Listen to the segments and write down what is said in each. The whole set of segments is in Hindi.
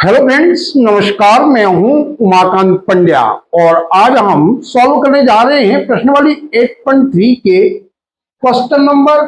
हेलो फ्रेंड्स, नमस्कार। मैं हूं उमाकांत पंड्या और आज हम सॉल्व करने जा रहे हैं प्रश्नावली 8.3 के क्वेश्चन नंबर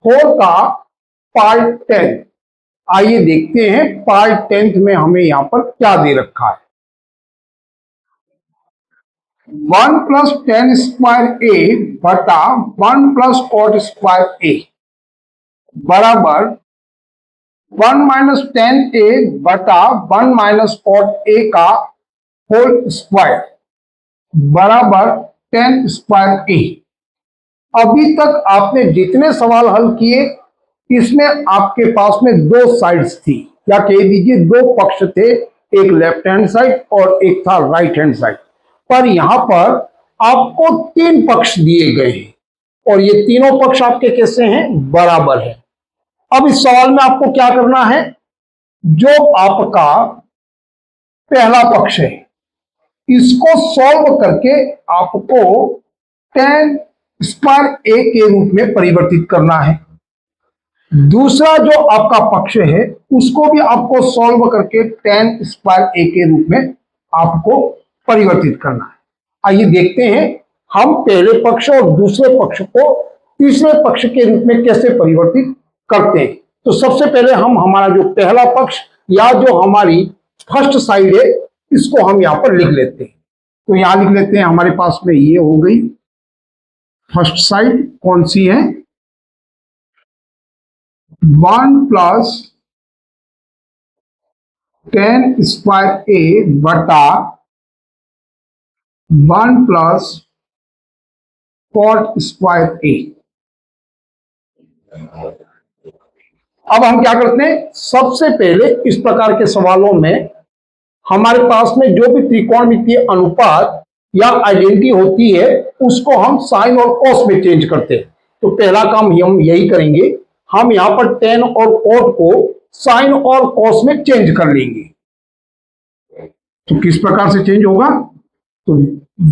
4 का पार्ट 10। आइए देखते हैं पार्ट 10 में हमें यहां पर क्या दे रखा है। 1 प्लस टेन स्क्वायर ए बटा 1 प्लस कॉट स्क्वायर ए बराबर 1 माइनस टेन ए बटा 1 माइनस कॉट ए का होल स्क्वायर बराबर 10 स्क्वायर ए। अभी तक आपने जितने सवाल हल किए इसमें आपके पास में दो साइड्स थी, या कह दीजिए दो पक्ष थे, एक लेफ्ट हैंड साइड और एक था राइट हैंड साइड। पर यहां पर आपको तीन पक्ष दिए गए हैं और ये तीनों पक्ष आपके कैसे हैं? बराबर है। अब इस सवाल में आपको क्या करना है? जो आपका पहला पक्ष है इसको सॉल्व करके आपको टेन स्क्वायर ए के रूप में परिवर्तित करना है। दूसरा जो आपका पक्ष है उसको भी आपको सॉल्व करके टेन स्क्वायर ए के रूप में आपको परिवर्तित करना है। आइए देखते हैं हम पहले पक्ष और दूसरे पक्ष को तीसरे पक्ष के रूप में कैसे परिवर्तित करते हैं। तो सबसे पहले हम हमारा जो पहला पक्ष या जो हमारी फर्स्ट साइड है इसको हम यहां पर लिख लेते हैं। तो यहां लिख लेते हैं, हमारे पास में ये हो गई फर्स्ट साइड। कौन सी है? 1 प्लस टेन स्क्वायर ए बटा 1 प्लस कॉट स्क्वायर ए। अब हम क्या करते हैं? सबसे पहले इस प्रकार के सवालों में हमारे पास में जो भी त्रिकोणमितीय अनुपात या आइडेंटिटी होती है उसको हम साइन और कॉस में चेंज करते हैं। तो पहला काम हम यही करेंगे, हम यहां पर टेन और कॉट को साइन और कॉस में चेंज कर लेंगे। तो किस प्रकार से चेंज होगा? तो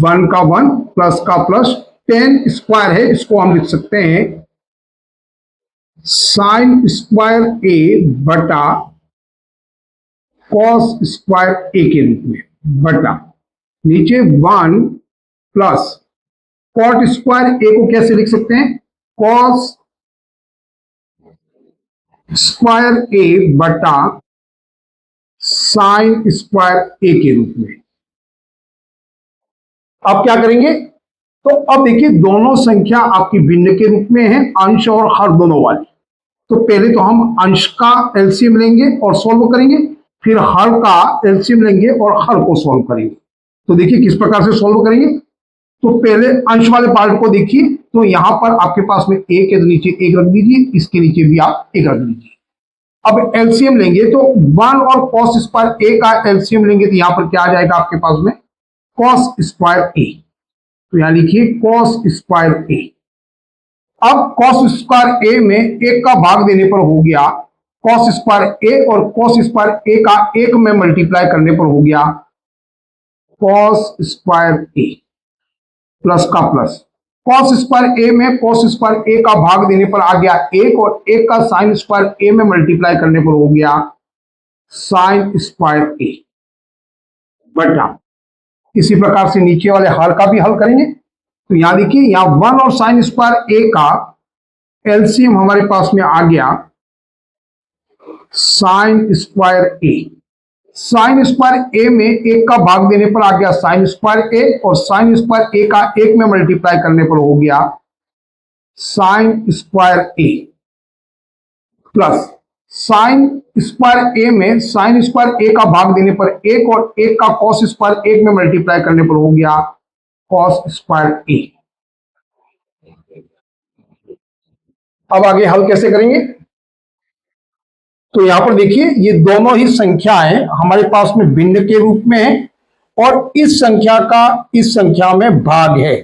1 का 1 प्लस का प्लस, टेन स्क्वायर है इसको हम लिख सकते हैं साइन स्क्वायर ए बटा कॉस स्क्वायर ए के रूप में, बटा नीचे 1 प्लस कॉट स्क्वायर ए को कैसे लिख सकते हैं? कॉस स्क्वायर ए बटा साइन स्क्वायर ए के रूप में। अब क्या करेंगे? तो अब देखिए दोनों संख्या आपकी भिन्न के रूप में है, अंश और हर दोनों वाली। तो पहले तो हम अंश का एलसीएम लेंगे और सॉल्व करेंगे, फिर हर का एलसीएम लेंगे और हर को सॉल्व करेंगे। तो देखिए किस प्रकार से सॉल्व करेंगे। तो पहले अंश वाले पार्ट को देखिए, तो यहां पर आपके पास में एक है तो नीचे एक रख दीजिए, इसके नीचे भी आप एक रख दीजिए। अब एलसीएम लेंगे तो 1 और कॉस स्क्वायर ए का एलसीएम लेंगे तो यहां पर क्या आ जाएगा आपके पास में? कॉस स्क्वायर ए। तो यहां लिखिए कॉस स्क्वायर ए। अब कॉस स्क्वायर ए में एक का भाग देने पर हो गया कॉस स्क्वायर ए, और कॉस स्क्वायर ए का एक में मल्टीप्लाई करने पर हो गया कॉस स्क्वायर ए प्लस का प्लस। कॉस स्क्वायर ए में कॉस स्क्वायर ए का भाग देने पर आ गया एक, और एक का साइन स्क्वायर ए में मल्टीप्लाई करने पर हो गया साइन स्क्वायर ए बटा। इसी प्रकार से नीचे वाले हर का भी हल करेंगे। तो यहां देखिए, यहां 1 और साइन स्क्वायर ए का एलसीएम हमारे पास में आ गया साइन स्क्वायर ए। साइन स्क्वायर ए में एक का भाग देने पर आ गया साइन स्क्वायर ए, और साइन स्क्वायर ए का एक में मल्टीप्लाई करने पर हो गया साइन स्क्वायर ए प्लस साइन स्क्वायर ए में साइन स्क्वायर ए का भाग देने पर एक, और एक का कॉस स्क्वायर एक में मल्टीप्लाई करने पर हो गया कॉस स्क्वायर ए। अब आगे हल कैसे करेंगे? तो यहां पर देखिए ये दोनों ही संख्याएं हमारे पास में भिन्न के रूप में है, और इस संख्या का इस संख्या में भाग है,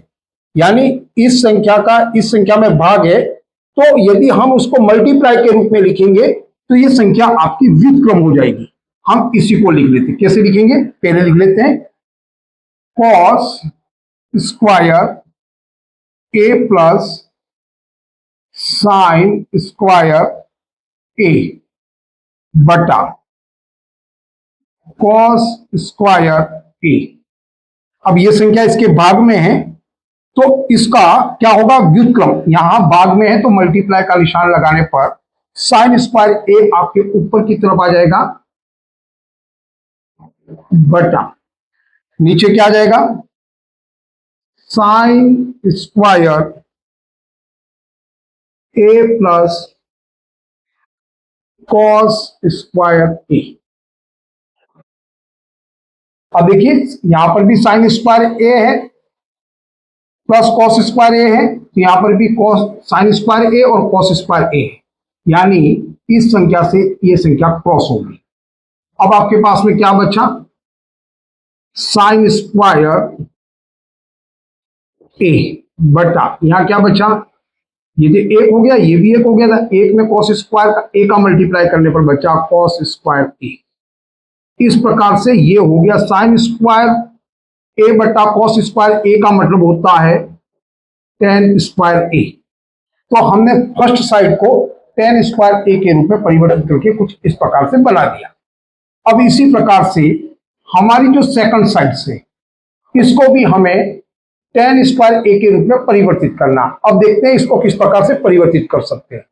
यानी इस संख्या का इस संख्या में भाग है। तो यदि हम उसको मल्टीप्लाई के रूप में लिखेंगे तो ये संख्या आपकी व्युत्क्रम हो जाएगी। हम इसी को लिख लेते हैं। कैसे लिखेंगे? पहले लिख लेते हैं कॉस स्क्वायर ए प्लस साइन स्क्वायर ए बटा कॉस स्क्वायर ए। अब ये संख्या इसके भाग में है तो इसका क्या होगा, व्युत्क्रम। यहां भाग में है तो मल्टीप्लाई का निशान लगाने पर साइन स्क्वायर ए आपके ऊपर की तरफ आ जाएगा, बटा नीचे क्या आ जाएगा, साइन स्क्वायर ए प्लस कॉस स्क्वायर ए। अब देखिए यहां पर भी साइन स्क्वायर ए है प्लस कॉस स्क्वायर ए है, तो यहां पर भी कॉस साइन स्क्वायर ए और कॉस स्क्वायर ए है, यानी इस संख्या से ये संख्या क्रॉस होगी। अब आपके पास में क्या बचा, साइन स्क्वायर ए बटा यहां क्या बचा, ये जो एक हो गया ये भी एक हो गया था, एक में कॉस स्क्वायर का ए का मल्टीप्लाई करने पर बचा कॉस स्क्वायर ए। इस प्रकार से ये हो गया साइन स्क्वायर ए बटा कॉस स्क्वायर ए का मतलब होता है टेन स्क्वायर ए। तो हमने फर्स्ट साइड को टेन स्क्वायर ए के रूप में परिवर्तित करके कुछ इस प्रकार से बना दिया। अब इसी प्रकार से हमारी जो सेकंड साइड से इसको भी हमें टेन स्क्वायर ए के रूप में परिवर्तित करना। अब देखते हैं इसको किस प्रकार से परिवर्तित कर सकते हैं।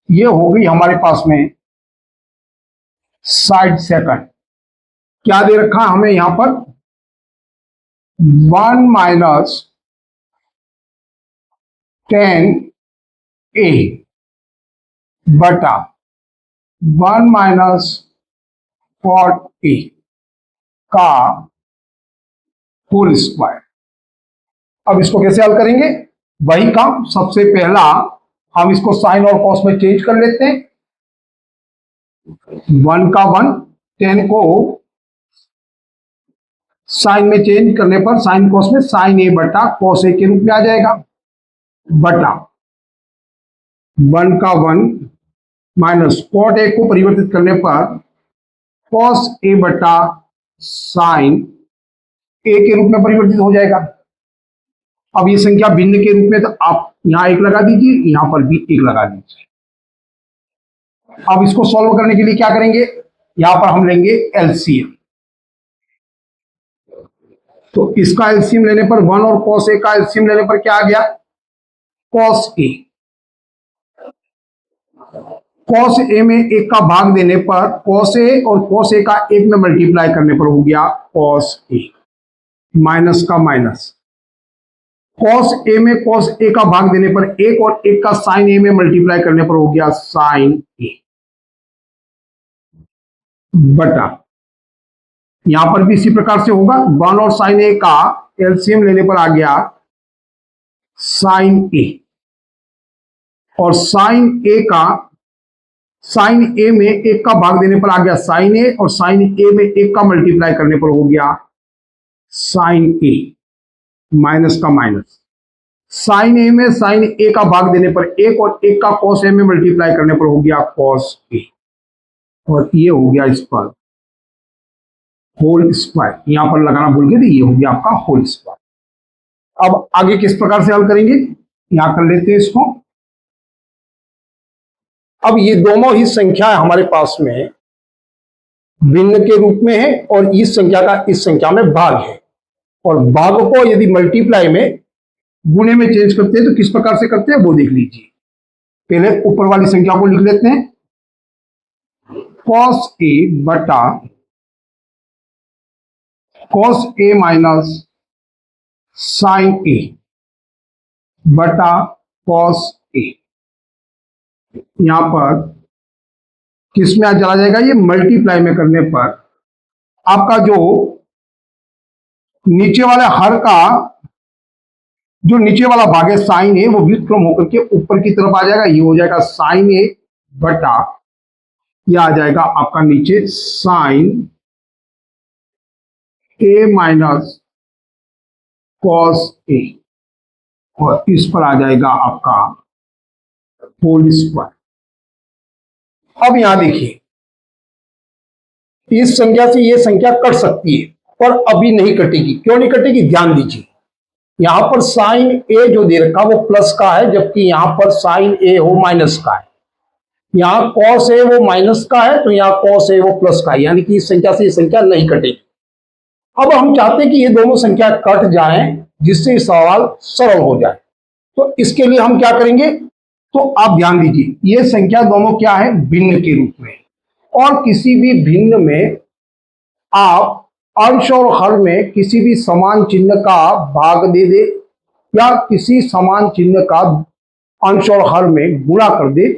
ये हो गई हमारे पास में साइड सेकंड। क्या दे रखा है हमें यहां पर, 1 माइनस 10 ए बटा 1 माइनस कॉट ए का होल स्क्वायर। अब इसको कैसे हल करेंगे, वही काम। सबसे पहला हम इसको साइन और कॉस में चेंज कर लेते हैं। 1 का 1, 10 को साइन में चेंज करने पर साइन कॉस में साइन ए बटा कॉस ए के रूप में आ जाएगा, बटा 1 का 1 माइनस कॉट ए को परिवर्तित करने पर कॉस ए बटा साइन ए के रूप में परिवर्तित हो जाएगा। अब ये संख्या भिन्न के रूप में, तो आप यहां एक लगा दीजिए, यहां पर भी एक लगा दीजिए। अब इसको सॉल्व करने के लिए क्या करेंगे, यहां पर हम लेंगे एलसीएम। तो इसका एलसीएम लेने पर 1 और कॉस ए का एलसीएम लेने पर क्या आ गया, कॉस ए। कॉस ए में एक का भाग देने पर कॉस ए और कॉस ए का एक में मल्टीप्लाई करने पर हो गया कॉस ए, माइनस का माइनस। कॉस ए में कॉस ए का भाग देने पर एक और एक का साइन ए में मल्टीप्लाई करने पर हो गया साइन ए, बटा यहां पर भी इसी प्रकार से होगा। 1 और साइन ए का एलसीएम लेने पर आ गया साइन ए, और साइन ए का साइन ए में एक का भाग देने पर आ गया साइन ए, और साइन ए में एक का मल्टीप्लाई करने पर हो गया साइन ए, माइनस का माइनस। साइन ए में साइन ए का भाग देने पर एक और एक का कॉस ए में मल्टीप्लाई करने पर हो गया कॉस ए, और ये हो गया इस पर होल स्क्वायर। यहां पर लगाना भूल गए थे, ये हो गया आपका होल स्क्वायर। अब आगे किस प्रकार से हल करेंगे, यहां कर लेते हैं इसको। अब ये दोनों ही संख्या हमारे पास में भिन्न के रूप में है, और इस संख्या का इस संख्या में भाग है, और भाग को यदि मल्टीप्लाई में गुणे में चेंज करते हैं तो किस प्रकार से करते हैं वो देख लीजिए। पहले ऊपर वाली संख्या को लिख लेते हैं, कॉस ए बटा कॉस ए माइनस साइन ए बटा कॉस ए। यहां पर किस में चला जाएगा, ये मल्टीप्लाई में करने पर आपका जो नीचे वाले हर का जो नीचे वाला भाग है साइन ए, वो व्युत्क्रम होकर के ऊपर की तरफ आ जाएगा। ये हो जाएगा साइन ए बटा यह आ जाएगा आपका नीचे sign A minus cos A, और इस पर आ जाएगा आपका होल स्क्वायर। अब यहां देखिए, इस संख्या से यह संख्या कट सकती है, पर अभी नहीं कटेगी। क्यों नहीं कटेगी, ध्यान दीजिए। यहां पर साइन ए जो दे रखा वो प्लस का है, जबकि यहां पर साइन ए हो माइनस का है। यहाँ कॉस है वो माइनस का है, तो यहाँ कॉस है वो प्लस का है, यानी कि इस संख्या से ये संख्या नहीं कटेगी। अब हम चाहते हैं कि ये दोनों संख्या कट जाएं, जिससे सवाल सरल हो जाए। तो इसके लिए हम क्या करेंगे, तो आप ध्यान दीजिए, ये संख्या दोनों क्या है, भिन्न के रूप में। और किसी भी भिन्न में आप अंश और हर में किसी भी समान चिन्ह का भाग दे दे, या किसी समान चिन्ह का अंश और हर में गुणा कर दे,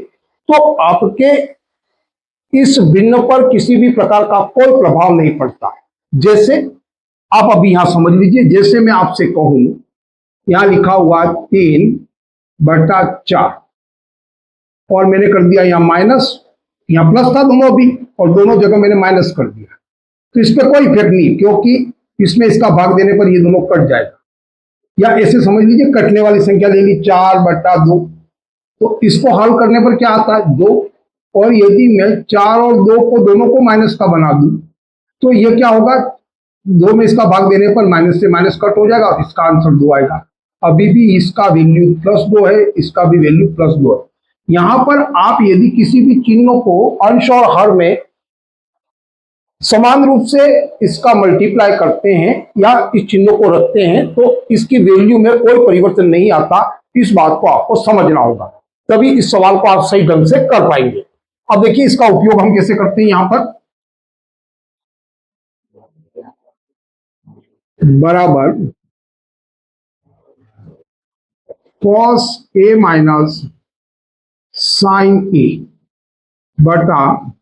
तो आपके इस भिन्न पर किसी भी प्रकार का कोई प्रभाव नहीं पड़ता है। जैसे आप अभी यहां समझ लीजिए, जैसे मैं आपसे कहूं, यहां लिखा हुआ 3/4 और मैंने कर दिया यहां माइनस, यहां प्लस था दोनों भी, और दोनों जगह मैंने माइनस कर दिया, तो इस पर कोई इफेक्ट नहीं, क्योंकि इसमें इसका भाग देने पर ये दोनों कट जाएगा। या ऐसे समझ लीजिए, कटने वाली संख्या ले ली 4/2, तो इसको हल करने पर क्या आता है 2, और यदि मैं 4 और 2 को दोनों को माइनस का बना दूं, तो ये क्या होगा, 2 में इसका भाग देने पर माइनस से माइनस कट हो जाएगा और इसका आंसर 2 आएगा। अभी भी इसका वैल्यू +2 है, इसका भी वैल्यू +2 है। यहां पर आप यदि किसी भी चिन्ह को अंश और हर में समान रूप से इसका मल्टीप्लाई करते हैं या इस चिन्ह को रखते हैं, तो इसकी वैल्यू में कोई परिवर्तन नहीं आता। इस बात को आपको समझना होगा, तभी इस सवाल को आप सही ढंग से कर पाएंगे। अब देखिए इसका उपयोग हम कैसे करते हैं। यहां पर बराबर cos A minus sine A बटा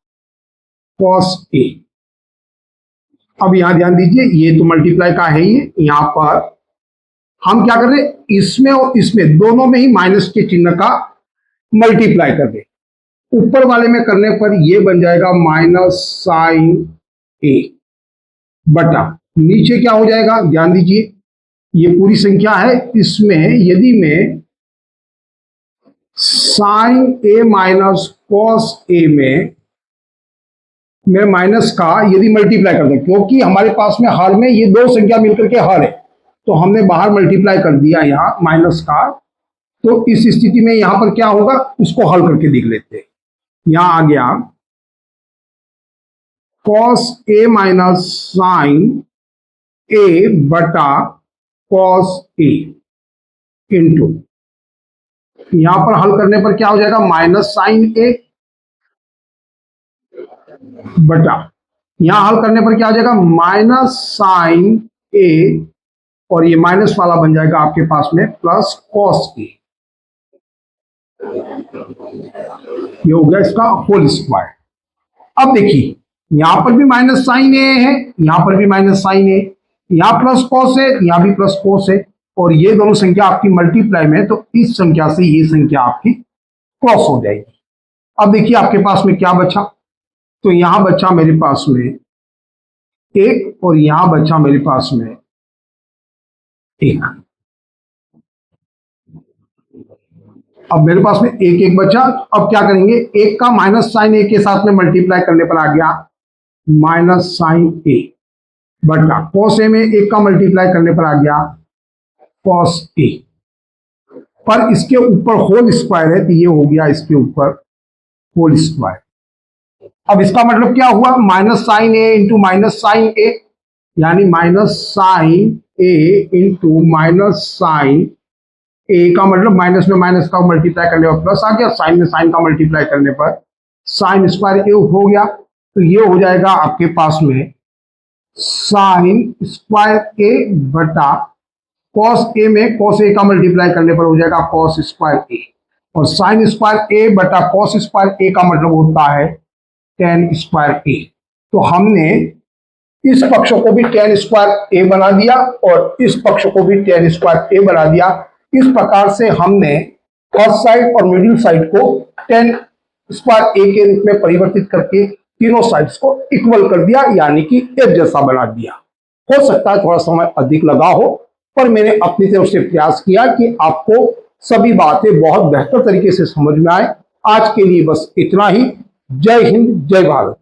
cos A। अब यहां ध्यान दीजिए, ये तो मल्टीप्लाई का है, ये यहां पर हम क्या कर रहे हैं, इसमें और इसमें दोनों में ही माइनस के चिन्ह का मल्टीप्लाई कर दे। ऊपर वाले में करने पर ये बन जाएगा माइनस साइन ए बटा, नीचे क्या हो जाएगा, ध्यान दीजिए, ये पूरी संख्या है, इसमें यदि मैं sign A minus cos A में मैं माइनस का यदि मल्टीप्लाई कर दें, क्योंकि हमारे पास में हर में ये दो संख्या मिलकर के हर है, तो हमने बाहर मल्टीप्लाई कर दिया यहाँ माइनस का। तो इस स्थिति में यहां पर क्या होगा, उसको हल करके देख लेते हैं। यहां आ गया कॉस ए माइनस साइन ए बटा कॉस ए इंटू, यहां पर हल करने पर क्या हो जाएगा, माइनस साइन ए बटा, यहां हल करने पर क्या हो जाएगा, माइनस साइन ए, और ये माइनस वाला बन जाएगा आपके पास में प्लस कॉस ए। ये हो गया इसका होल स्क्वायर। अब देखिए यहां पर भी माइनस साइन ए है, यहां पर भी माइनस साइन ए, यहां प्लस कॉस है, यहां भी प्लस कॉस है, और ये दोनों संख्या आपकी मल्टीप्लाई में, तो इस संख्या से ये संख्या आपकी क्रॉस हो जाएगी। अब देखिए आपके पास में क्या बचा, तो यहां बचा मेरे पास में 1 और यहां बचा मेरे पास में 1। अब मेरे पास में 1 बचा। अब क्या करेंगे, 1 का माइनस साइन ए के साथ में मल्टीप्लाई करने पर आ गया माइनस साइन ए बटा कॉस ए में 1 का मल्टीप्लाई करने पर आ गया कॉस ए, पर इसके ऊपर होल स्क्वायर है, तो ये हो गया इसके ऊपर होल स्क्वायर। अब इसका मतलब क्या हुआ, माइनस साइन ए इंटू माइनस साइन ए, यानी माइनस साइन ए इंटू माइनस साइन ए का मतलब माइनस में माइनस का मल्टीप्लाई करने पर प्लस आ गया, साइन में साइन का मल्टीप्लाई करने पर साइन स्क्वायर ए हो गया। तो ये हो जाएगा आपके पास में साइन स्क्वायर ए बटा कॉस ए में कॉस ए का मल्टीप्लाई करने पर हो जाएगा कॉस स्क्वायर ए, और साइन स्क्वायर ए बटा कॉस स्क्वायर ए का मतलब होता है टेन स्क्वायर ए। तो हमने इस पक्ष को भी टेन स्क्वायर ए बना दिया और इस पक्ष को भी टेन स्क्वायर ए बना दिया। इस प्रकार से हमने फर्स्ट साइड और मिडिल साइड को टेन स्क्वायर ए के रूप में परिवर्तित करके तीनों साइड्स को इक्वल कर दिया, यानी कि एक जैसा बना दिया। हो सकता है थोड़ा समय अधिक लगा हो, पर मैंने अपनी तरफ से प्रयास किया कि आपको सभी बातें बहुत बेहतर तरीके से समझ में आए। आज के लिए बस इतना ही। जय हिंद, जय भारत।